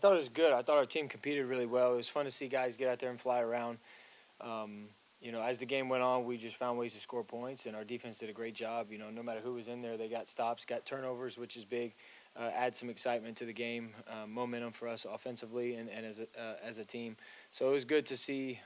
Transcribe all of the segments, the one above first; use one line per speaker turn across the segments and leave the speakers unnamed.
thought it was good. I thought our team competed really well. It was fun to see guys get out there and fly around. As the game went on, we just found ways to score points, and our defense did a great job. No matter who was in there, they got stops, got turnovers, which is big. Add some excitement to the game, momentum for us offensively and as a team. So it was good to see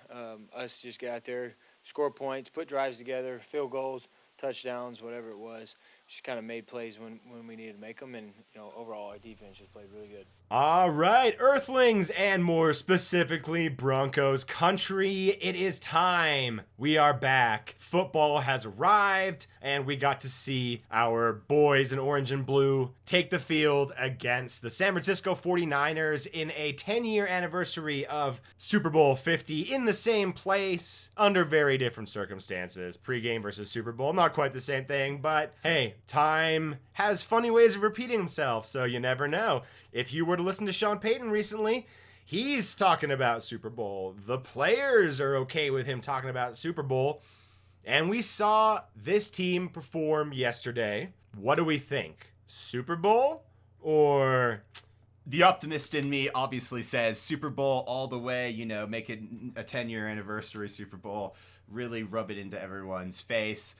us just get out there, score points, put drives together, field goals, touchdowns, whatever it was. Just kind of made plays when we needed to make them, and overall our defense just played really good.
All right, Earthlings, and more specifically Broncos country, it is time. We are back. Football has arrived, and we got to see our boys in orange and blue take the field against the San Francisco 49ers in a 10-year anniversary of Super Bowl 50 in the same place under very different circumstances. Pre-game versus Super Bowl, not quite the same thing, but hey, time has funny ways of repeating himself, so you never know. If you were to listen to Sean Payton recently, he's talking about Super Bowl. The players are okay with him talking about Super Bowl. And we saw this team perform yesterday. What do we think? Super Bowl or...
The optimist in me obviously says Super Bowl all the way, make it a 10-year anniversary Super Bowl, really rub it into everyone's face.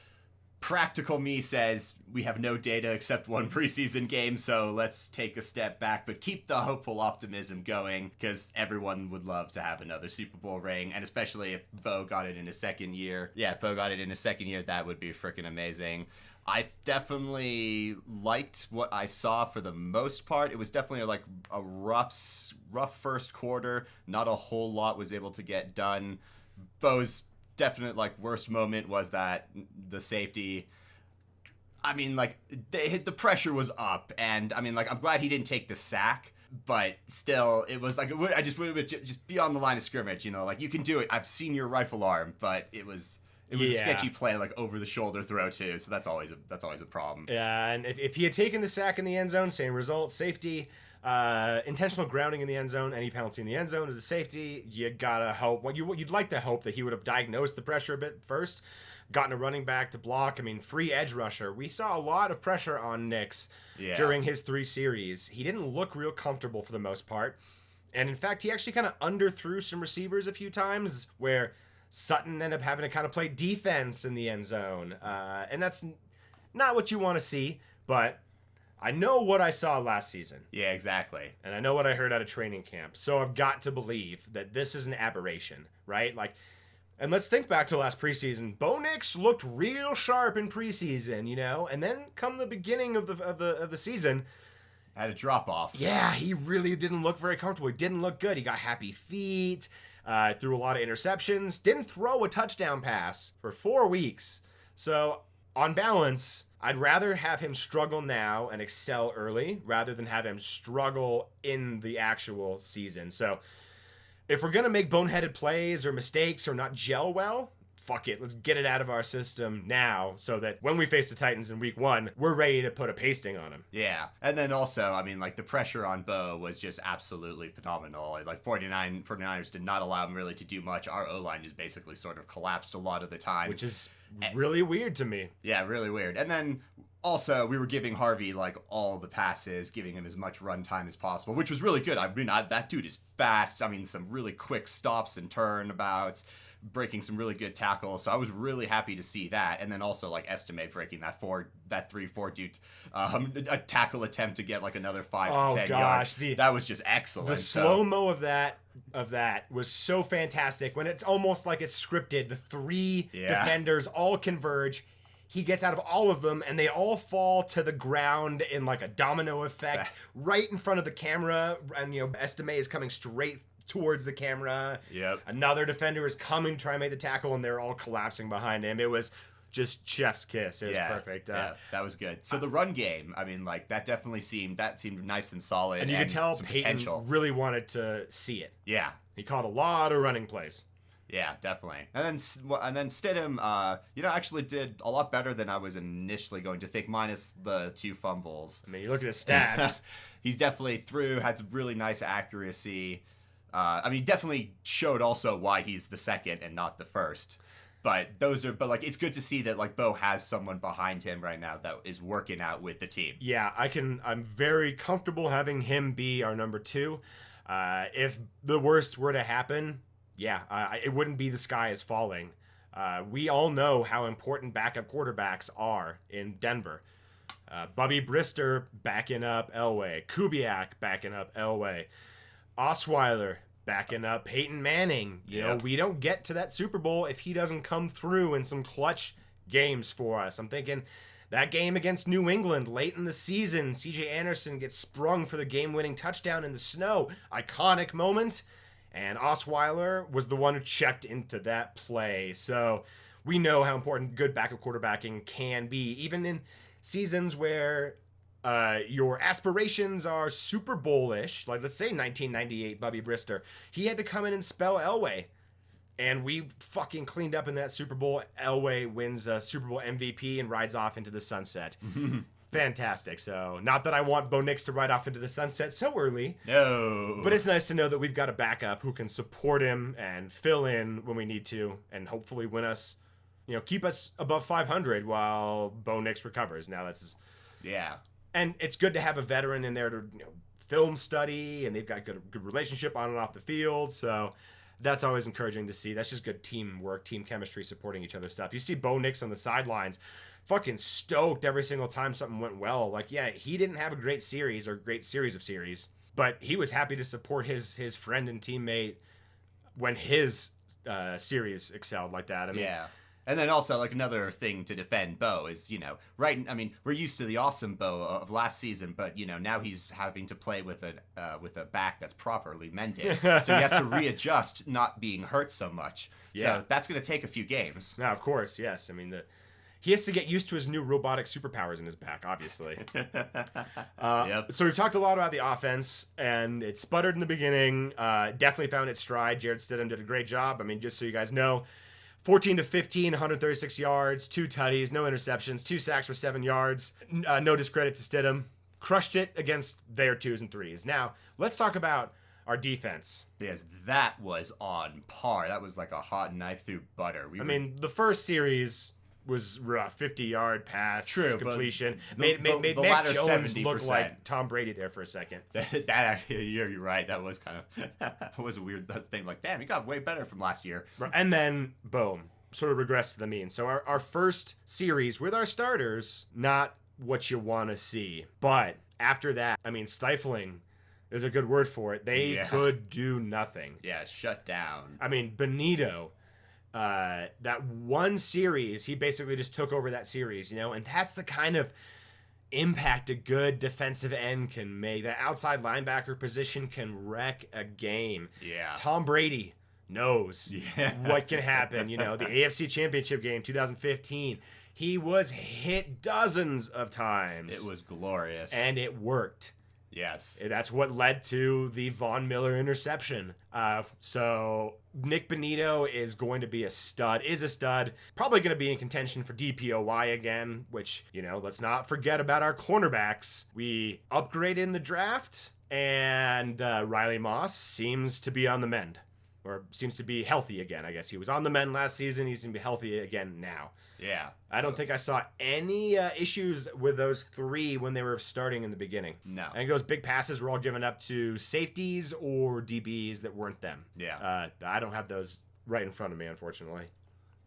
Practical me says we have no data except one preseason game, so let's take a step back, but keep the hopeful optimism going, because everyone would love to have another Super Bowl ring, and especially if Bo got it in his second year. Yeah, if Bo got it in his second year, that would be freaking amazing. I definitely liked what I saw for the most part. It was definitely like a rough first quarter. Not a whole lot was able to get done. Bo's definite worst moment was that the safety, the pressure was up, and I'm glad he didn't take the sack, but still it was I just would have just be on the line of scrimmage, you can do it. I've seen your rifle arm, but it was a sketchy play, over the shoulder throw too, so that's always a problem.
Yeah, and if he had taken the sack in the end zone, same result. Safety, intentional grounding in the end zone, any penalty in the end zone is a safety. You gotta hope. Well, you'd like to hope that he would have diagnosed the pressure a bit first, gotten a running back to block. Free edge rusher. We saw a lot of pressure on Nix during his 3 series. He didn't look real comfortable for the most part, and in fact, he actually kind of underthrew some receivers a few times where Sutton ended up having to kind of play defense in the end zone, and that's not what you want to see, but I know what I saw last season.
Yeah, exactly.
And I know what I heard out of training camp. So I've got to believe that this is an aberration, right? And let's think back to last preseason. Bo Nix looked real sharp in preseason, and then come the beginning of the season,
had a drop off.
Yeah, he really didn't look very comfortable. He didn't look good. He got happy feet, threw a lot of interceptions, didn't throw a touchdown pass for 4 weeks. So on balance, I'd rather have him struggle now and excel early rather than have him struggle in the actual season. So if we're going to make boneheaded plays or mistakes or not gel well, fuck it. Let's get it out of our system now so that when we face the Titans in week 1, we're ready to put a pasting on them.
Yeah. And then also, the pressure on Bo was just absolutely phenomenal. 49ers did not allow him really to do much. Our O-line just basically sort of collapsed a lot of the time.
Which is really weird to me.
Yeah, really weird. And then also, we were giving Harvey all the passes, giving him as much run time as possible, which was really good. That dude is fast. Some really quick stops and turnabouts, breaking some really good tackles. So I was really happy to see that. And then also Estime breaking that 3-4 dude, a tackle attempt to get another 5 to 10 yards. That was just excellent.
The slow-mo of that was so fantastic when it's almost like it's scripted. The 3 defenders all converge. He gets out of all of them, and they all fall to the ground in a domino effect right in front of the camera. And, Estime is coming straight towards the camera.
Yep.
Another defender is coming to try and make the tackle, and they're all collapsing behind him. It was just chef's kiss. It was perfect.
Yeah, that was good. So the run game, that definitely seemed nice and solid.
And you could tell Peyton really wanted to see it.
Yeah.
He caught a lot of running plays.
Yeah, definitely. And then Stidham, actually did a lot better than I was initially going to think, minus the 2 fumbles.
You look at his stats.
He's definitely had some really nice accuracy. He definitely showed also why he's the second and not the first. But it's good to see that Bo has someone behind him right now that is working out with the team.
Yeah, I'm very comfortable having him be our number 2. If the worst were to happen, it wouldn't be the sky is falling. We all know how important backup quarterbacks are in Denver. Bubby Brister backing up Elway. Kubiak backing up Elway. Osweiler backing up Peyton Manning. You know, we don't get to that Super Bowl if he doesn't come through in some clutch games for us. I'm thinking that game against New England late in the season, CJ Anderson gets sprung for the game-winning touchdown in the snow. Iconic moment. And Osweiler was the one who checked into that play. So we know how important good backup quarterbacking can be, even in seasons where your aspirations are Super Bowl-ish, like let's say 1998 Bubby Brister. He had to come in and spell Elway. And we fucking cleaned up in that Super Bowl. Elway wins a Super Bowl MVP and rides off into the sunset. Fantastic. So, not that I want Bo Nix to ride off into the sunset so early.
No.
But it's nice to know that we've got a backup who can support him and fill in when we need to and hopefully win us, keep us above 500 while Bo Nix recovers. Now that's...
Yeah.
And it's good to have a veteran in there to film study, and they've got good relationship on and off the field. So that's always encouraging to see. That's just good teamwork, team chemistry, supporting each other's stuff. You see Bo Nix on the sidelines fucking stoked every single time something went well. Like, yeah, he didn't have a great series or great series of series, but he was happy to support his friend and teammate when his series excelled like that. I mean,
yeah. And then also, like, another thing to defend Bo is, right, I mean, we're used to the awesome Bo of last season, but, now he's having to play with a back that's properly mended. So he has to readjust not being hurt so much.
Yeah.
So that's going to take a few games.
Now, of course, yes. I mean, he has to get used to his new robotic superpowers in his back, obviously.
Yep.
So we've talked a lot about the offense, and it sputtered in the beginning. Definitely found its stride. Jared Stidham did a great job. I mean, just so you guys know, 14 to 15, 136 yards, 2 tutties, no interceptions, 2 sacks for 7 yards. No discredit to Stidham. Crushed it against their 2s and 3s. Now, let's talk about our defense.
Because that was on par. That was like a hot knife through butter.
I mean, the first series was rough. 50-yard pass completion. Made Mac Jones look
70%.
like Tom Brady there for a second.
That actually, you're right. That was kind of that was a weird thing. Like, damn, he got way better from last year.
And then, boom, sort of regressed to the mean. So our first series with our starters, not what you want to see. But after that, I mean, stifling is a good word for it. They could do nothing.
Yeah, shut down.
I mean, Benito... that one series, he basically just took over that series, and that's the kind of impact a good defensive end can make. That outside linebacker position can wreck a game.
Yeah.
Tom Brady knows what can happen. The AFC Championship game, 2015, he was hit dozens of times.
It was glorious.
And it worked.
Yes.
That's what led to the Von Miller interception. So Nick Benito is going to be a stud, probably going to be in contention for DPOY again, which, let's not forget about our cornerbacks. We upgraded in the draft, and Riley Moss seems to be on the mend, or seems to be healthy again. I guess he was on the mend last season. He seems to be healthy again now.
Yeah.
I don't think I saw any issues with those 3 when they were starting in the beginning.
No.
I think those big passes were all given up to safeties or DBs that weren't them.
Yeah.
I don't have those right in front of me, unfortunately.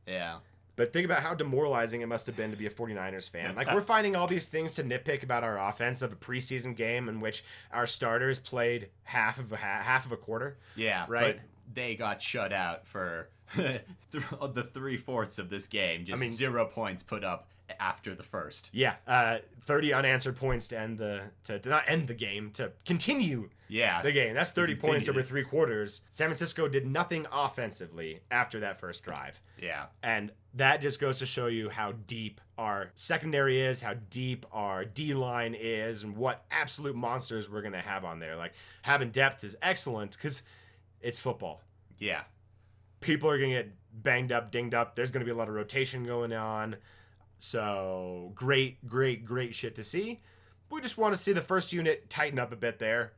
Yeah.
But think about how demoralizing it must have been to be a 49ers fan. Like, we're finding all these things to nitpick about our offense of a preseason game in which our starters played half of a quarter.
Yeah.
Right?
But they got shut out for... the 3/4 of this game, 0 points put up after the first.
Yeah, 30 unanswered points to end to not end the game, to continue the game. That's 30 points over 3 quarters. San Francisco did nothing offensively after that first drive.
Yeah.
And that just goes to show you how deep our secondary is, how deep our D-line is, and what absolute monsters we're going to have on there. Like, having depth is excellent because it's football.
Yeah.
People are going to get banged up, dinged up. There's going to be a lot of rotation going on. So great shit to see. We just want to see the first unit tighten up a bit there.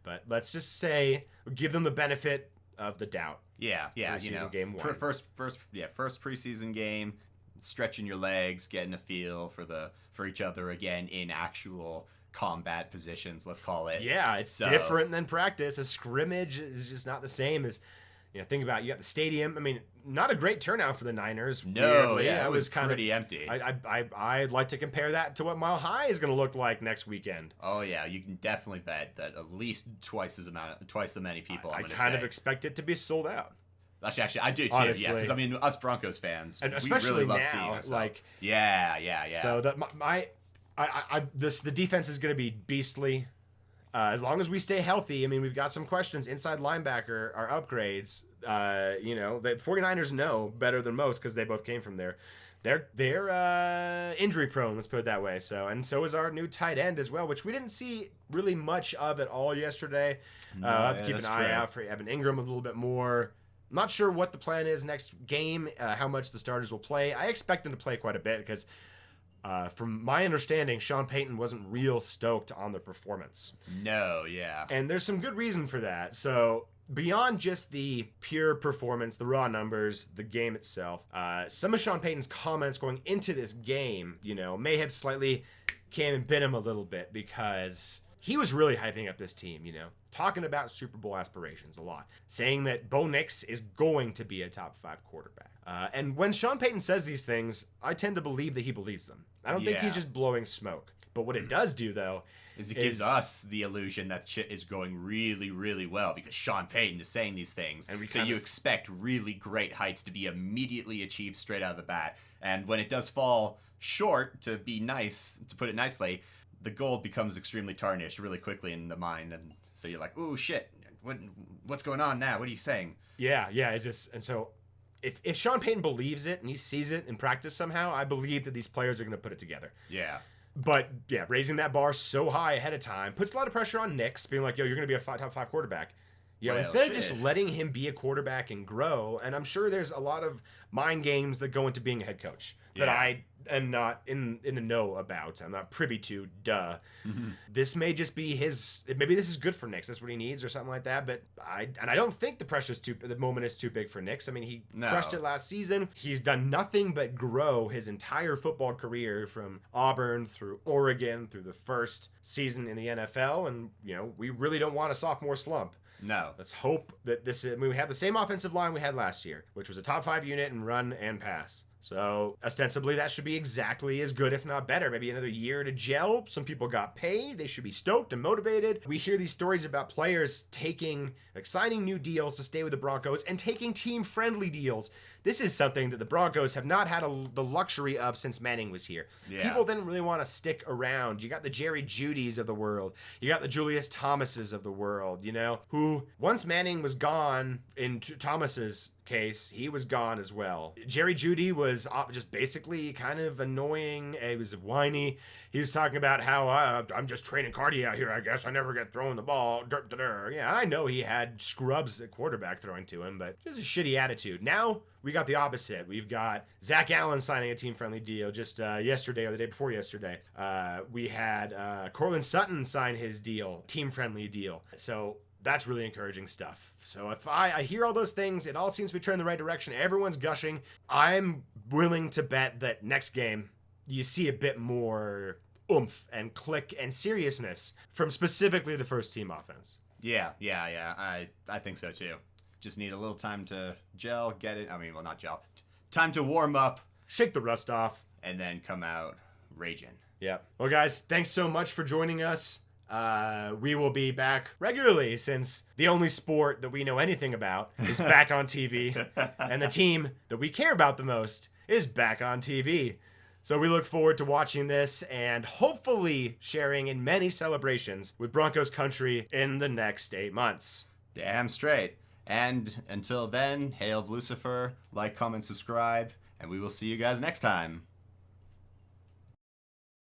But let's just say, give them the benefit of the doubt.
Yeah.
Preseason game 1.
First preseason game, stretching your legs, getting a feel for each other again in actual combat positions, let's call it.
Yeah, it's
So-
different than practice. A scrimmage is just not the same as, think about, you got the stadium. I mean, not a great turnout for the Niners.
No,
weirdly.
yeah,
I
it was
kind
pretty empty.
I'd like to compare that to what Mile High is going to look like next weekend.
Oh yeah, you can definitely bet that at least twice the many people.
I
I'm gonna
kind
say.
of expect it to be sold out.
Actually, I do too.
Honestly.
Yeah, because I mean, us Broncos fans,
And
we
especially
really love
now,
seeing ourselves.
like-
yeah.
So that the defense is going to be beastly. As long as we stay healthy. I mean, we've got some questions. Inside linebacker are upgrades. The 49ers know better than most because they both came from there. They're injury prone, let's put it that way. So is our new tight end as well, which we didn't see really much of at all yesterday. I'll have to keep an eye out for Evan Ingram a little bit more. I'm not sure what the plan is next game, how much the starters will play. I expect them to play quite a bit because from my understanding, Sean Payton wasn't real stoked on the performance.
No, yeah.
And there's some good reason for that. So beyond just the pure performance, the raw numbers, the game itself, some of Sean Payton's comments going into this game, may have slightly came and bit him a little bit because he was really hyping up this team, talking about Super Bowl aspirations a lot, saying that Bo Nix is going to be a top 5 quarterback. And when Sean Payton says these things, I tend to believe that he believes them. I don't think he's just blowing smoke. But what it does do, though,
is it gives us the illusion that shit is going really, really well because Sean Payton is saying these things.
And
so you expect really great heights to be immediately achieved straight out of the bat. And when it does fall short, to be nice, to put it nicely, the gold becomes extremely tarnished really quickly in the mind. And so you're like, ooh, shit, what's going on now? What are you saying?
Yeah. And so if Sean Payton believes it and he sees it in practice somehow, I believe that these players are going to put it together.
Yeah.
But yeah, raising that bar so high ahead of time puts a lot of pressure on Nix, being like, yo, you're going to be a top 5 quarterback. Instead of just letting him be a quarterback and grow, and I'm sure there's a lot of mind games that go into being a head coach that I am not in the know about. I'm not privy to, duh. Mm-hmm. This may just be maybe this is good for Nix. That's what he needs or something like that. But I don't think the moment is too big for Nix. I mean, he crushed it last season. He's done nothing but grow his entire football career from Auburn through Oregon through the first season in the NFL. And, we really don't want a sophomore slump.
No.
Let's hope that we have the same offensive line we had last year, which was a top 5 unit in run and pass. So ostensibly that should be exactly as good, if not better. Maybe another year to gel. Some people got paid. They should be stoked and motivated. We hear these stories about players signing new deals to stay with the Broncos and taking team-friendly deals. This is something that the Broncos have not had the luxury of since Manning was here. Yeah. People didn't really want to stick around. You got the Jerry Judys of the world. You got the Julius Thomases of the world, who once Manning was gone, in Thomas's case, he was gone as well. Jerry Jeudy was just basically kind of annoying. He was whiny. He was talking about how I'm just training cardio out here, I guess. I never get throwing the ball. Yeah, I know he had scrubs at quarterback throwing to him, but just a shitty attitude. Now we got the opposite. We've got Zach Allen signing a team-friendly deal just yesterday or the day before yesterday. We had Cortland Sutton sign his deal, team-friendly deal. So that's really encouraging stuff. So if I hear all those things, it all seems to be turning in the right direction. Everyone's gushing. I'm willing to bet that next game you see a bit more oomph and click and seriousness from specifically the first team offense.
Yeah. I think so too. Just need a little time to gel, get it. I mean, well, not gel. Time to warm up.
Shake the rust off.
And then come out raging.
Yeah. Well, guys, thanks so much for joining us. We will be back regularly since the only sport that we know anything about is back on TV. And the team that we care about the most is back on TV. So we look forward to watching this and hopefully sharing in many celebrations with Broncos country in the next 8 months.
Damn straight. And until then, hail Lucifer, like, comment, subscribe, and we will see you guys next time.